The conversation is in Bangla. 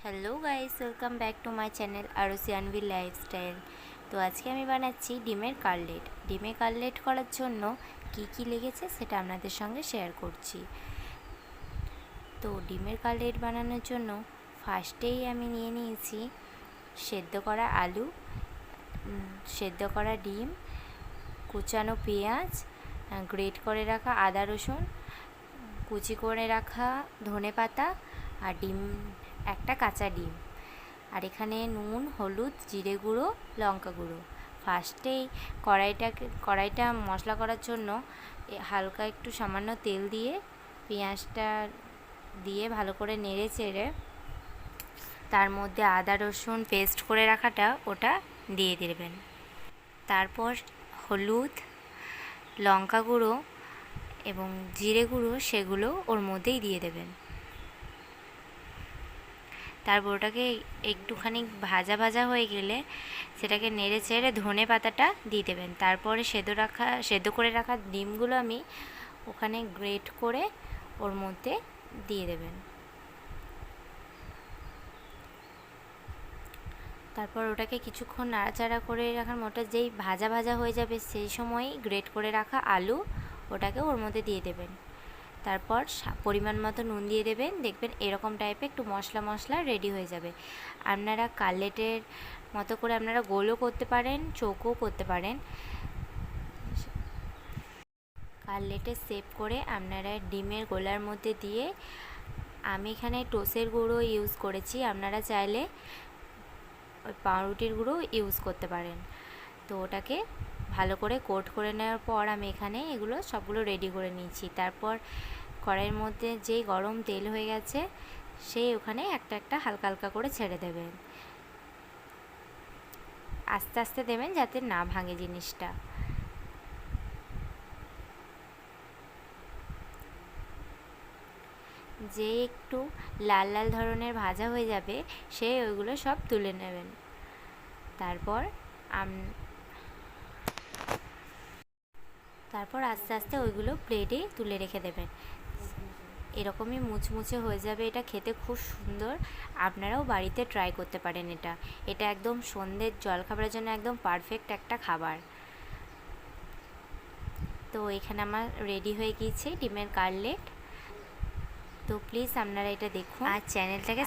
Hello guys, welcome back to my channel Arushi Anvi lifestyle. তো আজকে আমি বানাচ্ছি ডিমের কাটলেট। ডিমের কাটলেট করার জন্য কি কি লেগেছে সেটা আপনাদের সঙ্গে শেয়ার করছি। তো ডিমের কাটলেট বানানোর জন্য ফার্স্টেই আমি নিয়ে নিয়েছি সেদ্ধ করা আলু, সেদ্ধ করা ডিম, কুচানো পেঁয়াজ, গ্রেট করে রাখা আদা রসুন, কুচি করে রাখা ধনেপাতা আর ডিম, একটা কাঁচা ডিম। আর এখানে নুন, হলুদ, জিরে গুঁড়ো, লঙ্কা গুঁড়ো। ফার্স্টেই কড়াইটা মশলা করার জন্য হালকা একটু সামান্য তেল দিয়ে পেঁয়াজটা দিয়ে ভালো করে নেড়ে চেড়ে তার মধ্যে আদা রসুন পেস্ট করে রাখাটা ওটা দিয়ে দেবেন। তারপর হলুদ, লঙ্কা গুঁড়ো এবং জিরে গুঁড়ো সেগুলো ওর মধ্যেই দিয়ে দেবেন। তারপর ওটাকে একটুখানি ভাজা ভাজা হয়ে গেলে সেটাকে নেড়ে চেড়ে ধনে পাতাটা দিয়ে দেবেন। তারপরে সেদ্ধ করে রাখা ডিমগুলো আমি ওখানে গ্রেট করে ওর মধ্যে দিয়ে দেবেন। তারপর ওটাকে কিছুক্ষণ নাড়াচাড়া করে রাখার ওটা যেই ভাজা ভাজা হয়ে যাবে সেই সময়ই গ্রেট করে রাখা আলু ওটাকে ওর মধ্যে দিয়ে দেবেন। তারপর পরিমাণ মতো নুন দিয়ে দেবেন। দেখবেন এরকম টাইপের একটু মশলা রেডি হয়ে যাবে। আপনারা কাটলেটের মতো করে আপনারা গোলও করতে পারেন, চৌকোও করতে পারেন। কাটলেটের শেপ করে আপনারা ডিমের গোলার মধ্যে দিয়ে, আমি এখানে টোসের গুঁড়ো ইউজ করেছি, আপনারা চাইলে ওই পাউরুটির গুঁড়ো ইউজ করতে পারেন। তো ওটাকে ভালো করে কোট করে নেওয়ার পর আমি এখানে এগুলো সবগুলো রেডি করে নিয়েছি। তারপর কড়াইয়ের মধ্যে যেই গরম তেল হয়ে গেছে সেই ওখানে একটা একটা হালকা হালকা করে ছেড়ে দেবেন। আস্তে আস্তে দেবেন যাতে না ভাঙে জিনিসটা। যে একটু লাল লাল ধরনের ভাজা হয়ে যাবে সে ওইগুলো সব তুলে নেবেন। তারপর আস্তে আস্তে ওইগুলো প্লেটে তুলে রেখে দেবেন। এরকমই মুচমুচে হয়ে যাবে, এটা খেতে খুব সুন্দর। আপনারাও বাড়িতে ট্রাই করতে পারেন। এটা একদম সন্ধ্যের জলখাবারের জন্য একদম পারফেক্ট একটা খাবার। তো এখানে আমার রেডি হয়ে গিয়েছে ডিমের কাটলেট। তো প্লিজ আপনারা এটা দেখুন আর চ্যানেলটাকে